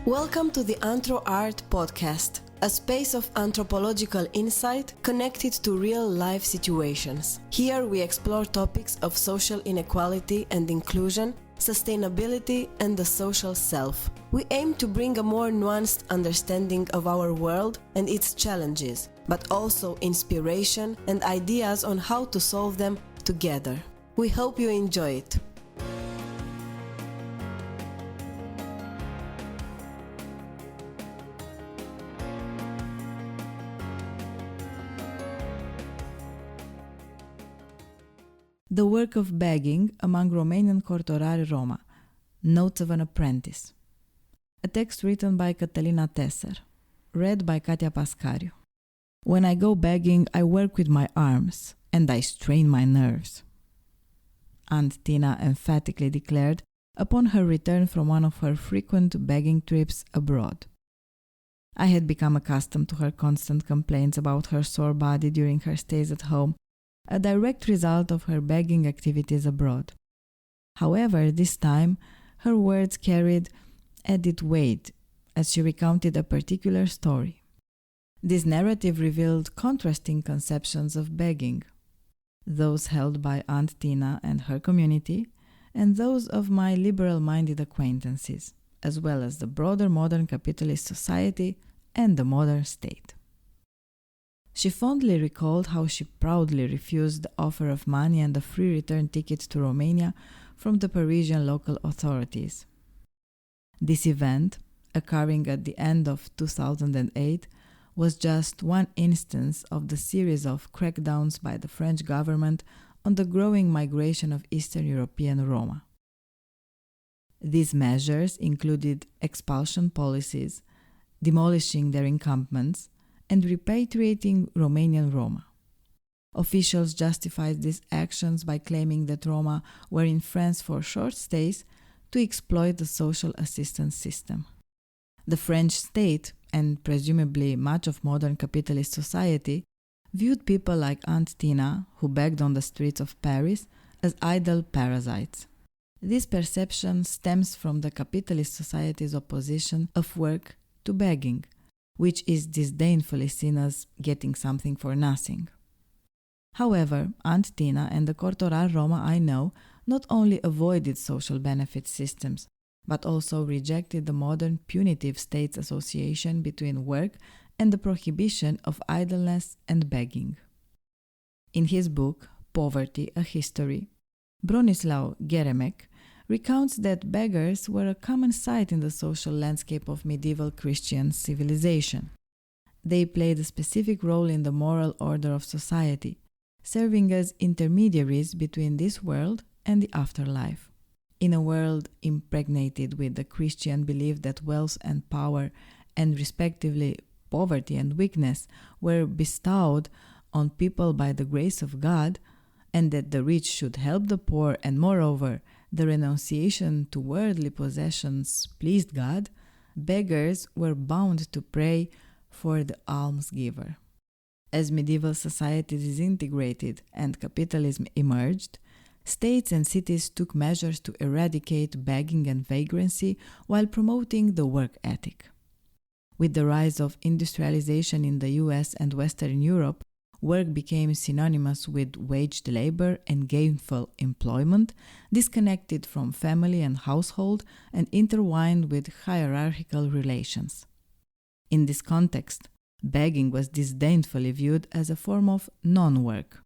Welcome to the Anthro Art Podcast, a space of anthropological insight connected to real-life situations. Here we explore topics of social inequality and inclusion, sustainability, and the social self. We aim to bring a more nuanced understanding of our world and its challenges, but also inspiration and ideas on how to solve them together. We hope you enjoy it. The work of begging among Romanian Cortorari Roma, Notes of an Apprentice. A text written by Cătălina Tesăr, read by Katia Pascariu. When I go begging, I work with my arms, and I strain my nerves, Aunt Tina emphatically declared upon her return from one of her frequent begging trips abroad. I had become accustomed to her constant complaints about her sore body during her stays at home, a direct result of her begging activities abroad. However, this time, her words carried added weight as she recounted a particular story. This narrative revealed contrasting conceptions of begging, those held by Aunt Tina and her community, and those of my liberal-minded acquaintances, as well as the broader modern capitalist society and the modern state. She fondly recalled how she proudly refused the offer of money and a free return ticket to Romania from the Parisian local authorities. This event, occurring at the end of 2008, was just one instance of the series of crackdowns by the French government on the growing migration of Eastern European Roma. These measures included expulsion policies, demolishing their encampments, and repatriating Romanian Roma. Officials justified these actions by claiming that Roma were in France for short stays to exploit the social assistance system. The French state, and presumably much of modern capitalist society, viewed people like Aunt Tina, who begged on the streets of Paris, as idle parasites. This perception stems from the capitalist society's opposition of work to begging, which is disdainfully seen as getting something for nothing. However, Aunt Tina and the Cortorari Roma I know not only avoided social benefit systems, but also rejected the modern punitive state's association between work and the prohibition of idleness and begging. In his book, Poverty, a History, Bronislaw Geremek recounts that beggars were a common sight in the social landscape of medieval Christian civilization. They played a specific role in the moral order of society, serving as intermediaries between this world and the afterlife. In a world impregnated with the Christian belief that wealth and power, and respectively poverty and weakness, were bestowed on people by the grace of God, and that the rich should help the poor, and moreover, the renunciation to worldly possessions pleased God, beggars were bound to pray for the almsgiver. As medieval society disintegrated and capitalism emerged, states and cities took measures to eradicate begging and vagrancy while promoting the work ethic. With the rise of industrialization in the US and Western Europe, work became synonymous with waged labor and gainful employment, disconnected from family and household and intertwined with hierarchical relations. In this context, begging was disdainfully viewed as a form of non-work.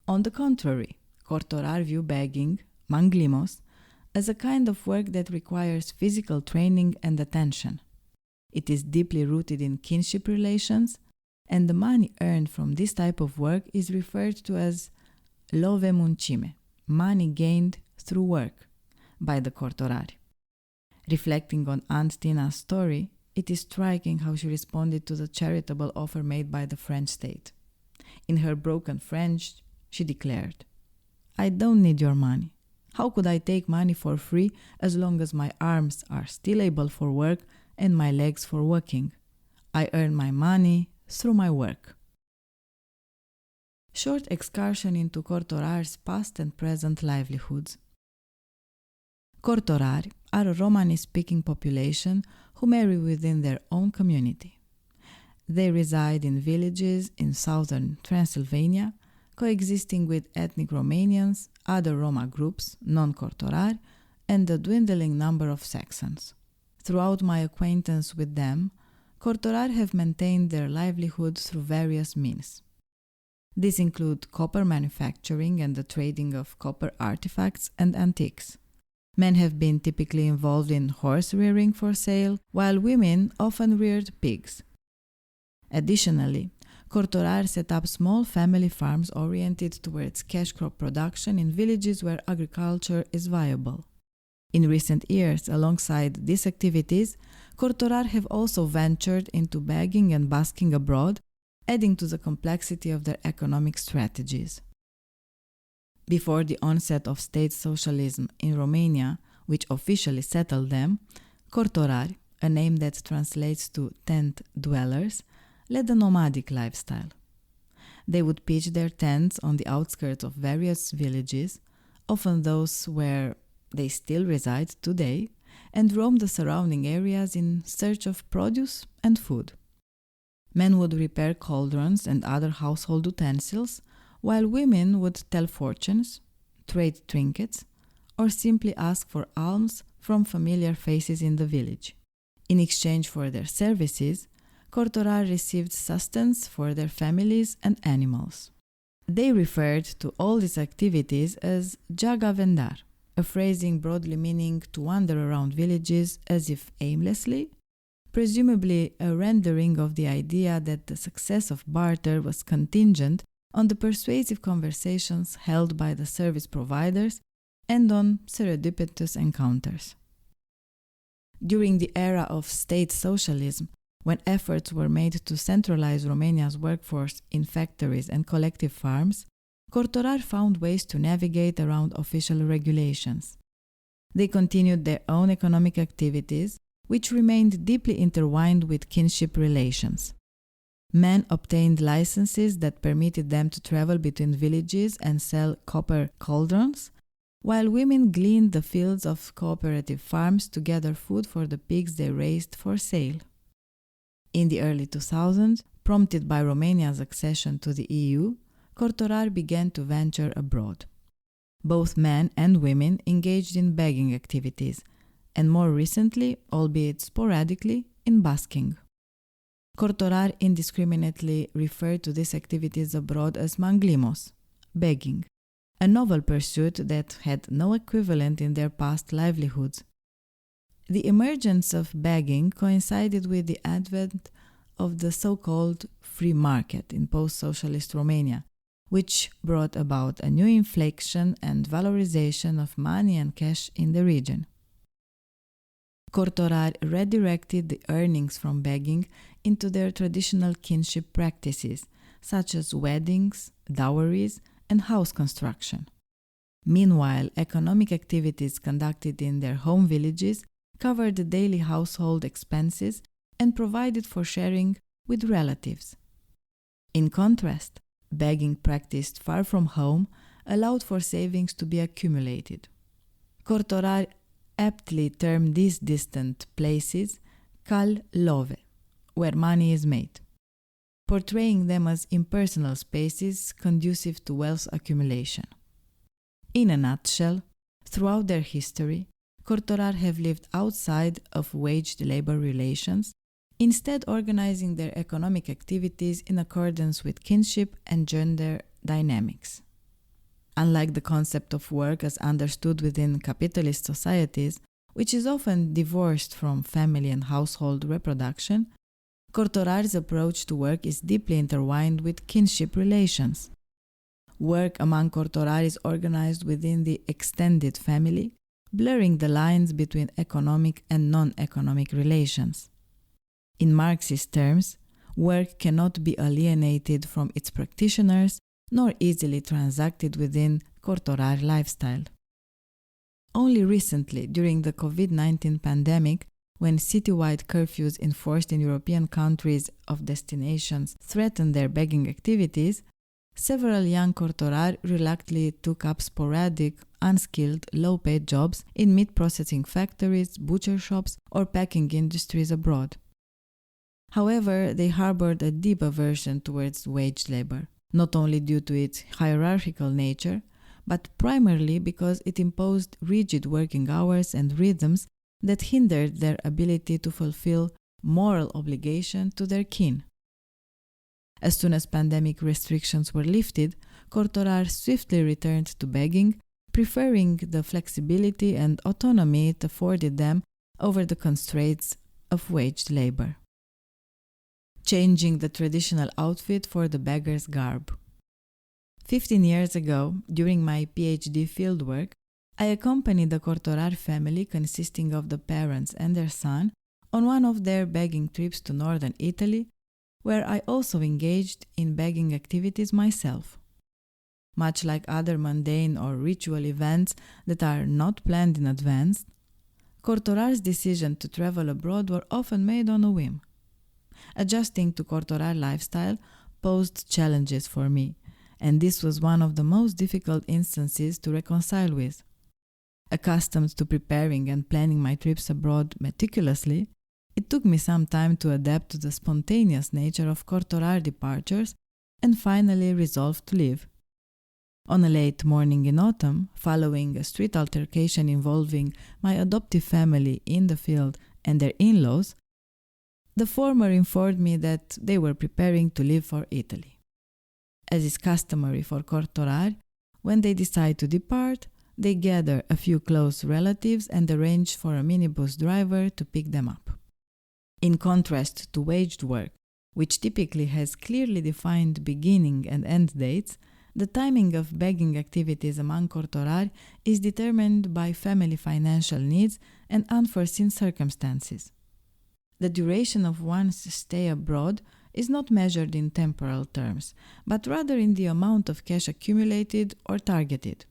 On the contrary, Cortorari view begging, manglimos, as a kind of work that requires physical training and attention. It is deeply rooted in kinship relations, and the money earned from this type of work is referred to as love muncime, money gained through work, by the Cortorari. Reflecting on Aunt Tina's story, it is striking how she responded to the charitable offer made by the French state. In her broken French, she declared, "I don't need your money. How could I take money for free as long as my arms are still able for work and my legs for walking? I earn my money through my work." Short excursion into Cortorari's past and present livelihoods. Cortorari are a Romani-speaking population who marry within their own community. They reside in villages in southern Transylvania, coexisting with ethnic Romanians, other Roma groups, non-Cortorari, and a dwindling number of Saxons. Throughout my acquaintance with them, Cortorari have maintained their livelihood through various means. These include copper manufacturing and the trading of copper artifacts and antiques. Men have been typically involved in horse rearing for sale, while women often reared pigs. Additionally, Cortorari set up small family farms oriented towards cash crop production in villages where agriculture is viable. In recent years, alongside these activities, Cortorari have also ventured into begging and busking abroad, adding to the complexity of their economic strategies. Before the onset of state socialism in Romania, which officially settled them, Cortorari, a name that translates to tent dwellers, led a nomadic lifestyle. They would pitch their tents on the outskirts of various villages, often those where they still reside today, and roam the surrounding areas in search of produce and food. Men would repair cauldrons and other household utensils, while women would tell fortunes, trade trinkets, or simply ask for alms from familiar faces in the village. In exchange for their services, Cortorari received sustenance for their families and animals. They referred to all these activities as jaga vendar, a phrasing broadly meaning to wander around villages as if aimlessly, presumably a rendering of the idea that the success of barter was contingent on the persuasive conversations held by the service providers and on serendipitous encounters. During the era of state socialism, when efforts were made to centralize Romania's workforce in factories and collective farms, Cortorari found ways to navigate around official regulations. They continued their own economic activities, which remained deeply intertwined with kinship relations. Men obtained licenses that permitted them to travel between villages and sell copper cauldrons, while women gleaned the fields of cooperative farms to gather food for the pigs they raised for sale. In the early 2000s, prompted by Romania's accession to the EU, Cortorari began to venture abroad. Both men and women engaged in begging activities, and more recently, albeit sporadically, in busking. Cortorari indiscriminately referred to these activities abroad as manglimos, begging, a novel pursuit that had no equivalent in their past livelihoods. The emergence of begging coincided with the advent of the so-called free market in post-socialist Romania, which brought about a new inflation and valorization of money and cash in the region. Cortorari redirected the earnings from begging into their traditional kinship practices, such as weddings, dowries, and house construction. Meanwhile, economic activities conducted in their home villages covered the daily household expenses and provided for sharing with relatives. In contrast, begging practiced far from home allowed for savings to be accumulated. Cortorari aptly termed these distant places cal love, where money is made, portraying them as impersonal spaces conducive to wealth accumulation. In a nutshell, throughout their history, Cortorari have lived outside of waged labor relations, instead organizing their economic activities in accordance with kinship and gender dynamics. Unlike the concept of work as understood within capitalist societies, which is often divorced from family and household reproduction, Cortorari's approach to work is deeply intertwined with kinship relations. Work among Cortorari is organized within the extended family, blurring the lines between economic and non-economic relations. In Marxist terms, work cannot be alienated from its practitioners nor easily transacted within Cortorari lifestyle. Only recently, during the COVID-19 pandemic, when citywide curfews enforced in European countries of destinations threatened their begging activities, several young cortorari reluctantly took up sporadic, unskilled, low-paid jobs in meat processing factories, butcher shops, or packing industries abroad. However, they harbored a deep aversion towards wage labor, not only due to its hierarchical nature, but primarily because it imposed rigid working hours and rhythms that hindered their ability to fulfill moral obligation to their kin. As soon as pandemic restrictions were lifted, cortorari swiftly returned to begging, preferring the flexibility and autonomy it afforded them over the constraints of waged labor. Changing the traditional outfit for the beggar's garb. 15 years ago, during my PhD fieldwork, I accompanied the cortorari family consisting of the parents and their son on one of their begging trips to northern Italy, where I also engaged in begging activities myself. Much like other mundane or ritual events that are not planned in advance, cortorari's decision to travel abroad were often made on a whim. Adjusting to cortorari lifestyle posed challenges for me, and this was one of the most difficult instances to reconcile with. Accustomed to preparing and planning my trips abroad meticulously, it took me some time to adapt to the spontaneous nature of cortorari departures and finally resolved to leave. On a late morning in autumn, following a street altercation involving my adoptive family in the field and their in-laws, the former informed me that they were preparing to leave for Italy. As is customary for cortorari, when they decide to depart, they gather a few close relatives and arrange for a minibus driver to pick them up. In contrast to waged work, which typically has clearly defined beginning and end dates, the timing of begging activities among cortorari is determined by family financial needs and unforeseen circumstances. The duration of one's stay abroad is not measured in temporal terms, but rather in the amount of cash accumulated or targeted.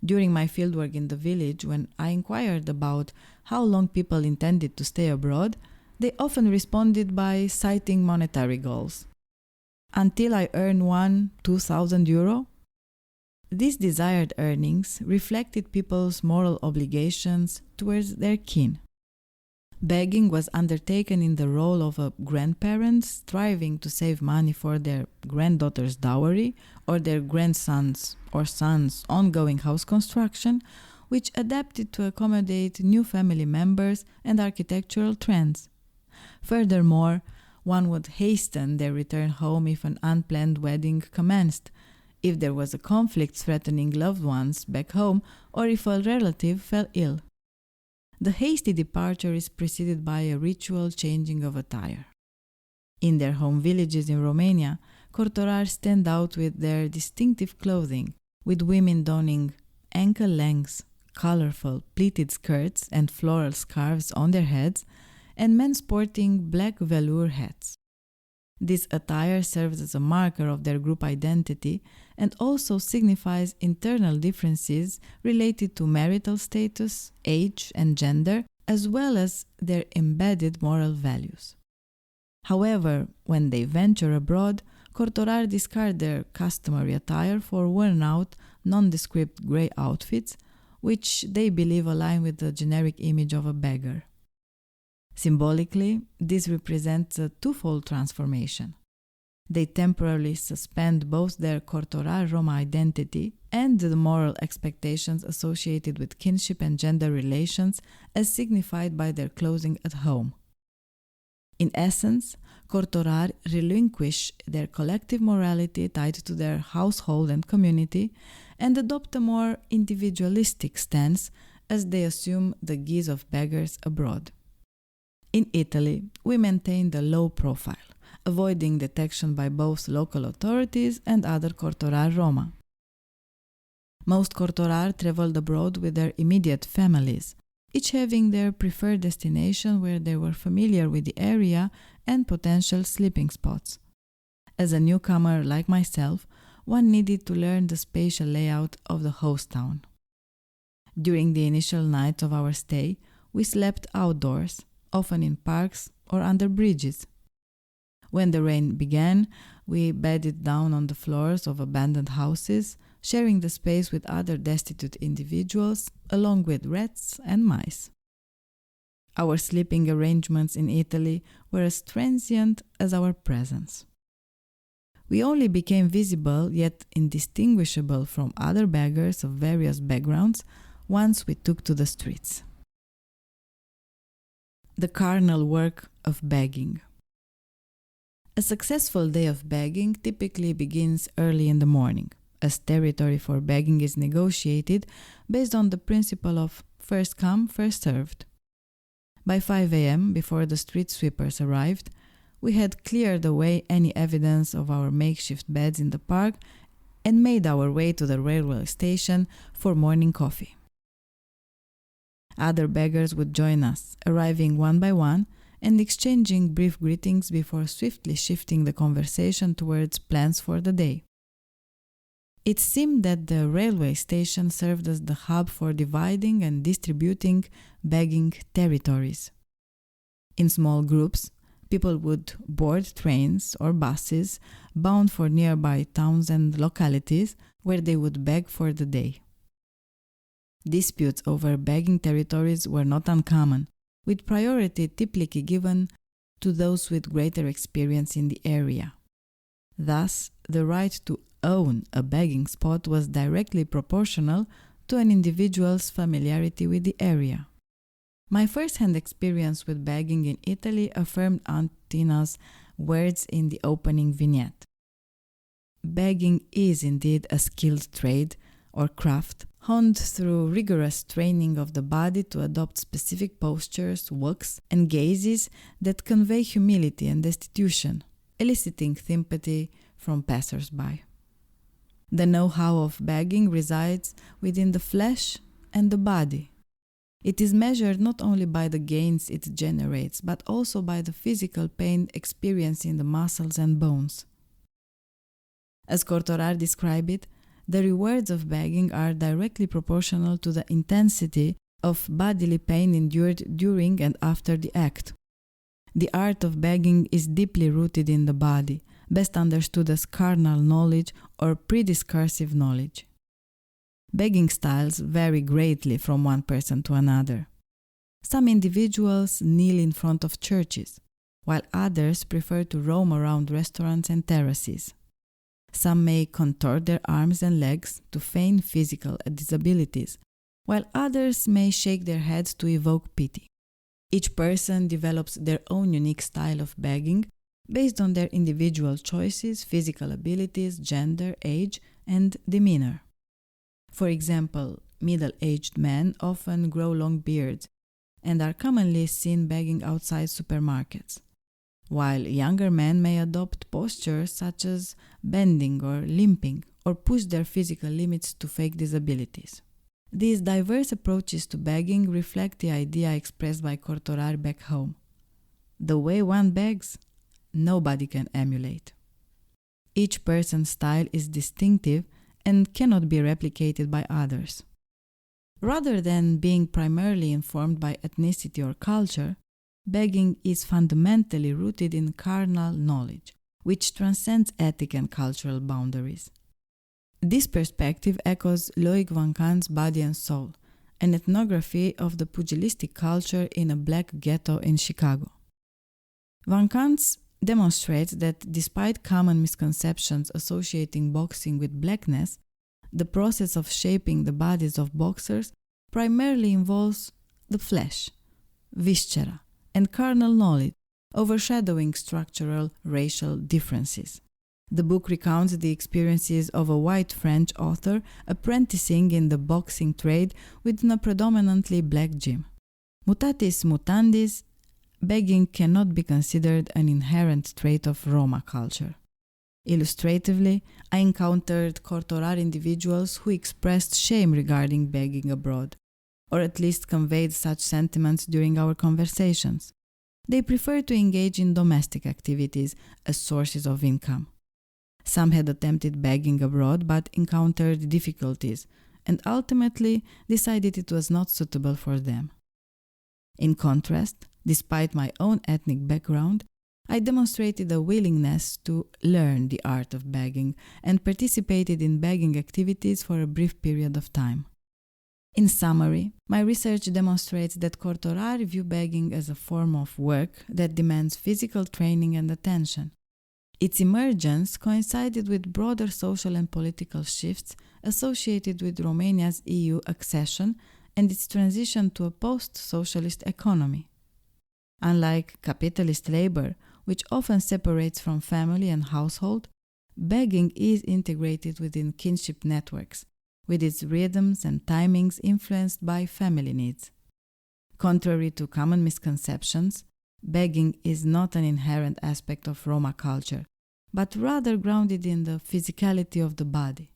During my fieldwork in the village, when I inquired about how long people intended to stay abroad, they often responded by citing monetary goals. Until I earn €2,000. These desired earnings reflected people's moral obligations towards their kin. Begging was undertaken in the role of a grandparent striving to save money for their granddaughter's dowry or their grandson's or son's ongoing house construction, which adapted to accommodate new family members and architectural trends. Furthermore, one would hasten their return home if an unplanned wedding commenced, if there was a conflict threatening loved ones back home, or if a relative fell ill. The hasty departure is preceded by a ritual changing of attire. In their home villages in Romania, cortorari stand out with their distinctive clothing, with women donning ankle-length, colorful pleated skirts and floral scarves on their heads, and men sporting black velour hats. This attire serves as a marker of their group identity and also signifies internal differences related to marital status, age, and gender, as well as their embedded moral values. However, when they venture abroad, cortorari discard their customary attire for worn-out, nondescript grey outfits, which they believe align with the generic image of a beggar. Symbolically, this represents a twofold transformation. They temporarily suspend both their Cortorari Roma identity and the moral expectations associated with kinship and gender relations as signified by their clothing at home. In essence, cortorari relinquish their collective morality tied to their household and community and adopt a more individualistic stance as they assume the guise of beggars abroad. In Italy, we maintained a low profile, avoiding detection by both local authorities and other Cortorari Roma. Most cortorari traveled abroad with their immediate families, each having their preferred destination where they were familiar with the area and potential sleeping spots. As a newcomer like myself, one needed to learn the spatial layout of the host town. During the initial nights of our stay, we slept outdoors, often in parks or under bridges. When the rain began, we bedded down on the floors of abandoned houses, sharing the space with other destitute individuals, along with rats and mice. Our sleeping arrangements in Italy were as transient as our presence. We only became visible yet indistinguishable from other beggars of various backgrounds once we took to the streets. The carnal work of begging. A successful day of begging typically begins early in the morning, as territory for begging is negotiated based on the principle of first come, first served. By 5 a.m., before the street sweepers arrived, we had cleared away any evidence of our makeshift beds in the park and made our way to the railway station for morning coffee. Other beggars would join us, arriving one by one and exchanging brief greetings before swiftly shifting the conversation towards plans for the day. It seemed that the railway station served as the hub for dividing and distributing begging territories. In small groups, people would board trains or buses bound for nearby towns and localities where they would beg for the day. Disputes over begging territories were not uncommon, with priority typically given to those with greater experience in the area. Thus, the right to own a begging spot was directly proportional to an individual's familiarity with the area. My first-hand experience with begging in Italy affirmed Aunt Tina's words in the opening vignette. Begging is indeed a skilled trade or craft, honed through rigorous training of the body to adopt specific postures, walks, and gazes that convey humility and destitution, eliciting sympathy from passers-by. The know-how of begging resides within the flesh and the body. It is measured not only by the gains it generates, but also by the physical pain experienced in the muscles and bones. As Cortorari described it, the rewards of begging are directly proportional to the intensity of bodily pain endured during and after the act. The art of begging is deeply rooted in the body, best understood as carnal knowledge or prediscursive knowledge. Begging styles vary greatly from one person to another. Some individuals kneel in front of churches, while others prefer to roam around restaurants and terraces. Some may contort their arms and legs to feign physical disabilities, while others may shake their heads to evoke pity. Each person develops their own unique style of begging based on their individual choices, physical abilities, gender, age, and demeanor. For example, middle-aged men often grow long beards and are commonly seen begging outside supermarkets, while younger men may adopt postures such as bending or limping or push their physical limits to fake disabilities. These diverse approaches to begging reflect the idea expressed by Cortorari back home. The way one begs, nobody can emulate. Each person's style is distinctive and cannot be replicated by others. Rather than being primarily informed by ethnicity or culture, begging is fundamentally rooted in carnal knowledge, which transcends ethic and cultural boundaries. This perspective echoes Loic Van Kant's Body and Soul, an ethnography of the pugilistic culture in a black ghetto in Chicago. Van Kant demonstrates that despite common misconceptions associating boxing with blackness, the process of shaping the bodies of boxers primarily involves the flesh, viscera, and carnal knowledge, overshadowing structural racial differences. The book recounts the experiences of a white French author apprenticing in the boxing trade within a predominantly black gym. Mutatis mutandis, begging cannot be considered an inherent trait of Roma culture. Illustratively, I encountered Cortorari individuals who expressed shame regarding begging abroad, or at least conveyed such sentiments during our conversations. They prefer to engage in domestic activities as sources of income. Some had attempted begging abroad but encountered difficulties and ultimately decided it was not suitable for them. In contrast, despite my own ethnic background, I demonstrated a willingness to learn the art of begging and participated in begging activities for a brief period of time. In summary, my research demonstrates that Cortorari view begging as a form of work that demands physical training and attention. Its emergence coincided with broader social and political shifts associated with Romania's EU accession and its transition to a post-socialist economy. Unlike capitalist labor, which often separates from family and household, begging is integrated within kinship networks, with its rhythms and timings influenced by family needs. Contrary to common misconceptions, begging is not an inherent aspect of Roma culture, but rather grounded in the physicality of the body.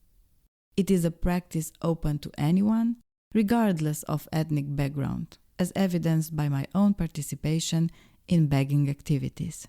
It is a practice open to anyone, regardless of ethnic background, as evidenced by my own participation in begging activities.